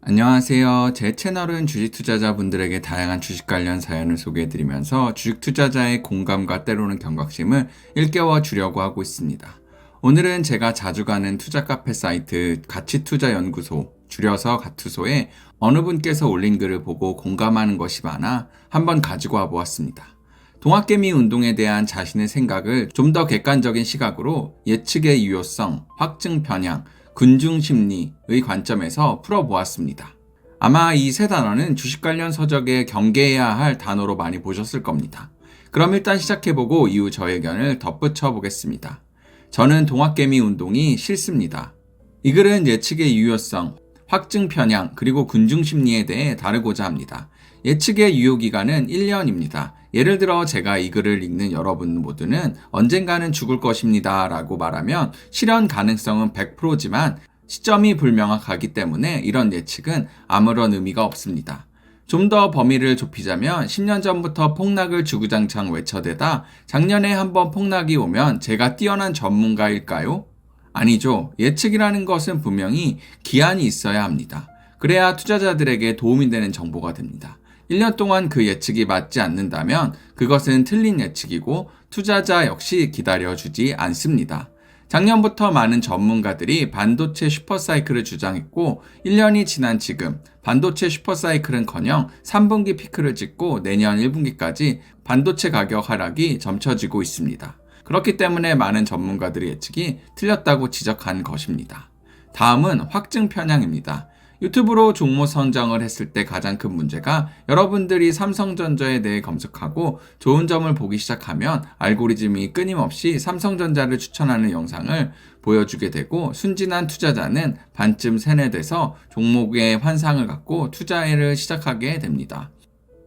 안녕하세요. 제 채널은 주식 투자자분들에게 다양한 주식 관련 사연을 소개해드리면서 주식 투자자의 공감과 때로는 경각심을 일깨워 주려고 하고 있습니다. 오늘은 제가 자주 가는 투자 카페 사이트 가치투자연구소, 줄여서 가투소에 어느 분께서 올린 글을 보고 공감하는 것이 많아 한번 가지고 와 보았습니다. 동학개미 운동에 대한 자신의 생각을 좀 더 객관적인 시각으로 예측의 유효성, 확증 편향, 군중 심리의 관점에서 풀어보았습니다. 아마 이 세 단어는 주식 관련 서적에 경계해야 할 단어로 많이 보셨을 겁니다. 그럼 일단 시작해보고 이후 저의 의견을 덧붙여 보겠습니다. 저는 동학개미 운동이 싫습니다. 이 글은 예측의 유효성, 확증 편향, 그리고 군중 심리에 대해 다루고자 합니다. 예측의 유효기간은 1년입니다. 예를 들어 제가 이 글을 읽는 여러분 모두는 언젠가는 죽을 것입니다 라고 말하면 실현 가능성은 100%지만 시점이 불명확하기 때문에 이런 예측은 아무런 의미가 없습니다. 좀 더 범위를 좁히자면 10년 전부터 폭락을 주구장창 외쳐대다 작년에 한번 폭락이 오면 제가 뛰어난 전문가일까요? 아니죠. 예측이라는 것은 분명히 기한이 있어야 합니다. 그래야 투자자들에게 도움이 되는 정보가 됩니다. 1년 동안 그 예측이 맞지 않는다면 그것은 틀린 예측이고 투자자 역시 기다려주지 않습니다. 작년부터 많은 전문가들이 반도체 슈퍼사이클을 주장했고 1년이 지난 지금 반도체 슈퍼사이클은커녕 3분기 피크를 찍고 내년 1분기까지 반도체 가격 하락이 점쳐지고 있습니다. 그렇기 때문에 많은 전문가들의 예측이 틀렸다고 지적한 것입니다. 다음은 확증 편향입니다. 유튜브로 종목 선정을 했을 때 가장 큰 문제가 여러분들이 삼성전자에 대해 검색하고 좋은 점을 보기 시작하면 알고리즘이 끊임없이 삼성전자를 추천하는 영상을 보여주게 되고 순진한 투자자는 반쯤 세뇌돼서 종목의 환상을 갖고 투자를 시작하게 됩니다.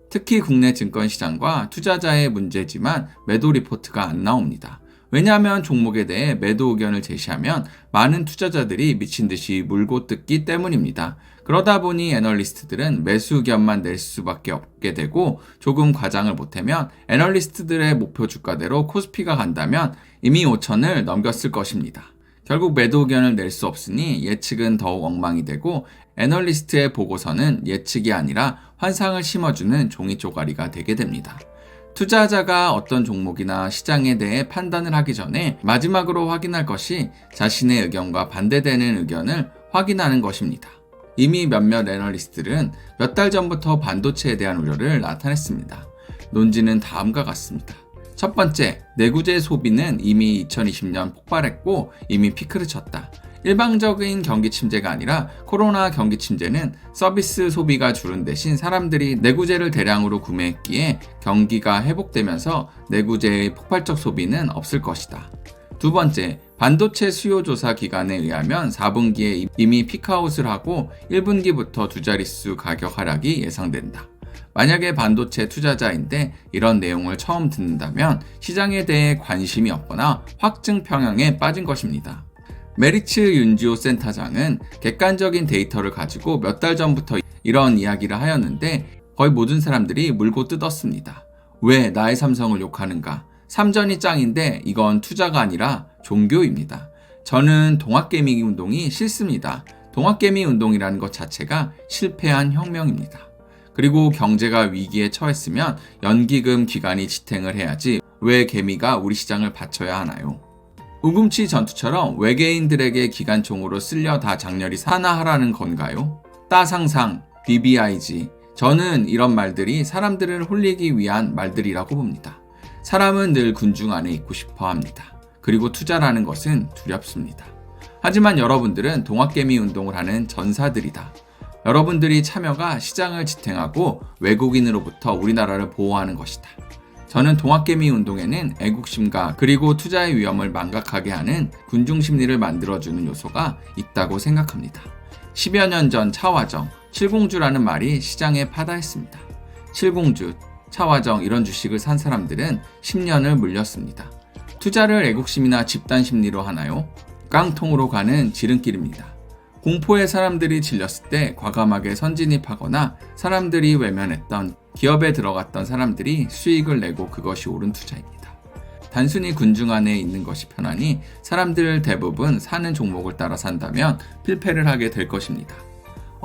특히 국내 증권시장과 투자자의 문제지만 매도 리포트가 안 나옵니다. 왜냐하면 종목에 대해 매도 의견을 제시하면 많은 투자자들이 미친 듯이 물고 뜯기 때문입니다. 그러다 보니 애널리스트들은 매수 의견만 낼 수밖에 없게 되고 조금 과장을 보태면 애널리스트들의 목표 주가대로 코스피가 간다면 이미 5천을 넘겼을 것입니다. 결국 매도 의견을 낼 수 없으니 예측은 더욱 엉망이 되고 애널리스트의 보고서는 예측이 아니라 환상을 심어주는 종이 쪼가리가 되게 됩니다. 투자자가 어떤 종목이나 시장에 대해 판단을 하기 전에 마지막으로 확인할 것이 자신의 의견과 반대되는 의견을 확인하는 것입니다. 이미 몇몇 애널리스트들은 몇 달 전부터 반도체에 대한 우려를 나타냈습니다. 논지는 다음과 같습니다. 첫 번째, 내구재 소비는 이미 2020년 폭발했고 이미 피크를 쳤다. 일방적인 경기 침체가 아니라 코로나 경기 침체는 서비스 소비가 줄은 대신 사람들이 내구재를 대량으로 구매했기에 경기가 회복되면서 내구재의 폭발적 소비는 없을 것이다. 두 번째, 반도체 수요 조사 기관에 의하면 4분기에 이미 피크아웃을 하고 1분기부터 두 자릿수 가격 하락이 예상된다. 만약에 반도체 투자자인데 이런 내용을 처음 듣는다면 시장에 대해 관심이 없거나 확증 평형에 빠진 것입니다. 메리츠 윤지호 센터장은 객관적인 데이터를 가지고 몇 달 전부터 이런 이야기를 하였는데 거의 모든 사람들이 물고 뜯었습니다. 왜 나의 삼성을 욕하는가? 삼전이 짱인데 이건 투자가 아니라 종교입니다. 저는 동학개미 운동이 싫습니다. 동학개미 운동이라는 것 자체가 실패한 혁명입니다. 그리고 경제가 위기에 처했으면 연기금 기관이 지탱을 해야지 왜 개미가 우리 시장을 바쳐야 하나요? 우금치 전투처럼 외계인들에게 기관총으로 쓸려 다 장렬히 산화하라는 건가요? 따상상, BBIG, 저는 이런 말들이 사람들을 홀리기 위한 말들이라고 봅니다. 사람은 늘 군중 안에 있고 싶어 합니다. 그리고 투자라는 것은 두렵습니다. 하지만 여러분들은 동학개미 운동을 하는 전사들이다. 여러분들이 참여가 시장을 지탱하고 외국인으로부터 우리나라를 보호하는 것이다. 저는 동학개미 운동에는 애국심과 그리고 투자의 위험을 망각하게 하는 군중심리를 만들어주는 요소가 있다고 생각합니다. 10여 년 전 차화정, 칠공주라는 말이 시장에 파다했습니다. 칠공주, 차화정 이런 주식을 산 사람들은 10년을 물렸습니다. 투자를 애국심이나 집단심리로 하나요? 깡통으로 가는 지름길입니다. 공포에 사람들이 질렸을 때 과감하게 선진입하거나 사람들이 외면했던 기업에 들어갔던 사람들이 수익을 내고 그것이 옳은 투자입니다. 단순히 군중 안에 있는 것이 편하니 사람들 대부분 사는 종목을 따라 산다면 필패를 하게 될 것입니다.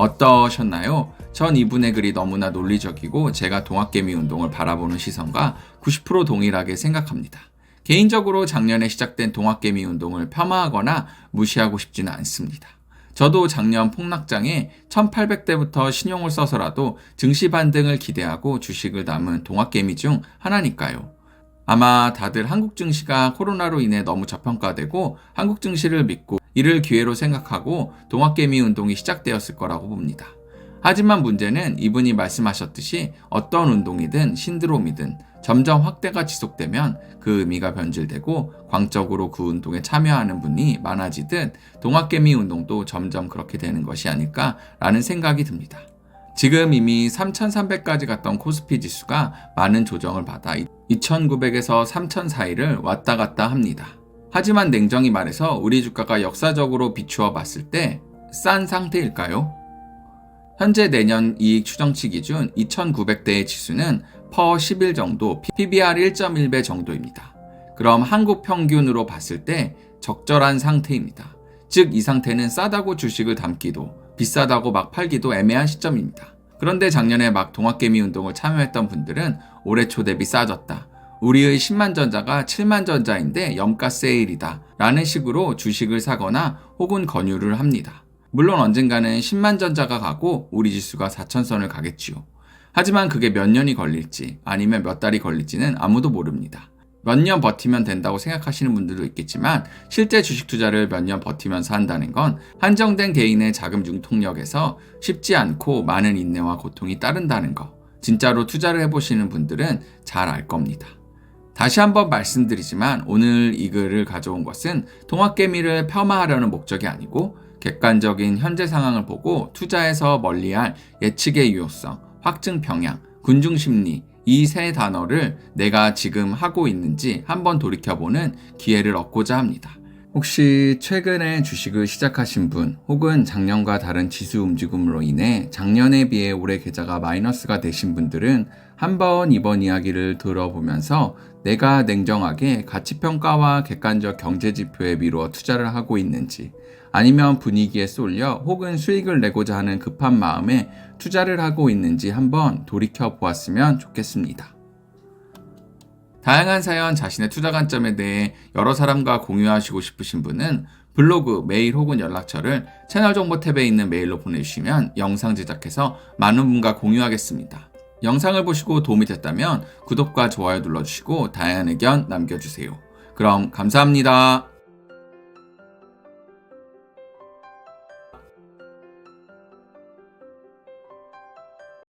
어떠셨나요? 전 이분의 글이 너무나 논리적이고 제가 동학개미 운동을 바라보는 시선과 90% 동일하게 생각합니다. 개인적으로 작년에 시작된 동학개미 운동을 폄하하거나 무시하고 싶지는 않습니다. 저도 작년 폭락장에 1800대부터 신용을 써서라도 증시 반등을 기대하고 주식을 담은 동학개미 중 하나니까요. 아마 다들 한국 증시가 코로나로 인해 너무 저평가되고 한국 증시를 믿고 이를 기회로 생각하고 동학개미 운동이 시작되었을 거라고 봅니다. 하지만 문제는 이분이 말씀하셨듯이 어떤 운동이든 신드롬이든 점점 확대가 지속되면 그 의미가 변질되고 광적으로 그 운동에 참여하는 분이 많아지듯 동학개미 운동도 점점 그렇게 되는 것이 아닐까라는 생각이 듭니다. 지금 이미 3,300까지 갔던 코스피 지수가 많은 조정을 받아 2,900에서 3,000 사이를 왔다 갔다 합니다. 하지만 냉정히 말해서 우리 주가가 역사적으로 비추어 봤을 때 싼 상태일까요? 현재 내년 이익 추정치 기준 2,900대의 지수는 퍼 10일 정도, PBR 1.1배 정도입니다. 그럼 한국 평균으로 봤을 때 적절한 상태입니다. 즉 이 상태는 싸다고 주식을 담기도 비싸다고 막 팔기도 애매한 시점입니다. 그런데 작년에 막 동학개미 운동을 참여했던 분들은 올해 초 대비 싸졌다. 우리의 10만 전자가 7만 전자인데 염가 세일이다. 라는 식으로 주식을 사거나 혹은 권유를 합니다. 물론 언젠가는 10만 전자가 가고 우리 지수가 4,000선을 가겠지요. 하지만 그게 몇 년이 걸릴지 아니면 몇 달이 걸릴지는 아무도 모릅니다. 몇 년 버티면 된다고 생각하시는 분들도 있겠지만 실제 주식 투자를 몇 년 버티면서 한다는 건 한정된 개인의 자금 융통력에서 쉽지 않고 많은 인내와 고통이 따른다는 거. 진짜로 투자를 해보시는 분들은 잘 알 겁니다. 다시 한번 말씀드리지만 오늘 이 글을 가져온 것은 동학개미를 폄하하려는 목적이 아니고 객관적인 현재 상황을 보고 투자에서 멀리할 예측의 유효성, 확증 평양, 군중 심리 이 세 단어를 내가 지금 하고 있는지 한번 돌이켜보는 기회를 얻고자 합니다. 혹시 최근에 주식을 시작하신 분 혹은 작년과 다른 지수 움직임으로 인해 작년에 비해 올해 계좌가 마이너스가 되신 분들은 한번 이번 이야기를 들어보면서 내가 냉정하게 가치평가와 객관적 경제지표에 미루어 투자를 하고 있는지 아니면 분위기에 쏠려 혹은 수익을 내고자 하는 급한 마음에 투자를 하고 있는지 한번 돌이켜 보았으면 좋겠습니다. 다양한 사연, 자신의 투자 관점에 대해 여러 사람과 공유하시고 싶으신 분은 블로그, 메일 혹은 연락처를 채널 정보 탭에 있는 메일로 보내주시면 영상 제작해서 많은 분과 공유하겠습니다. 영상을 보시고 도움이 됐다면 구독과 좋아요 눌러주시고 다양한 의견 남겨주세요. 그럼 감사합니다.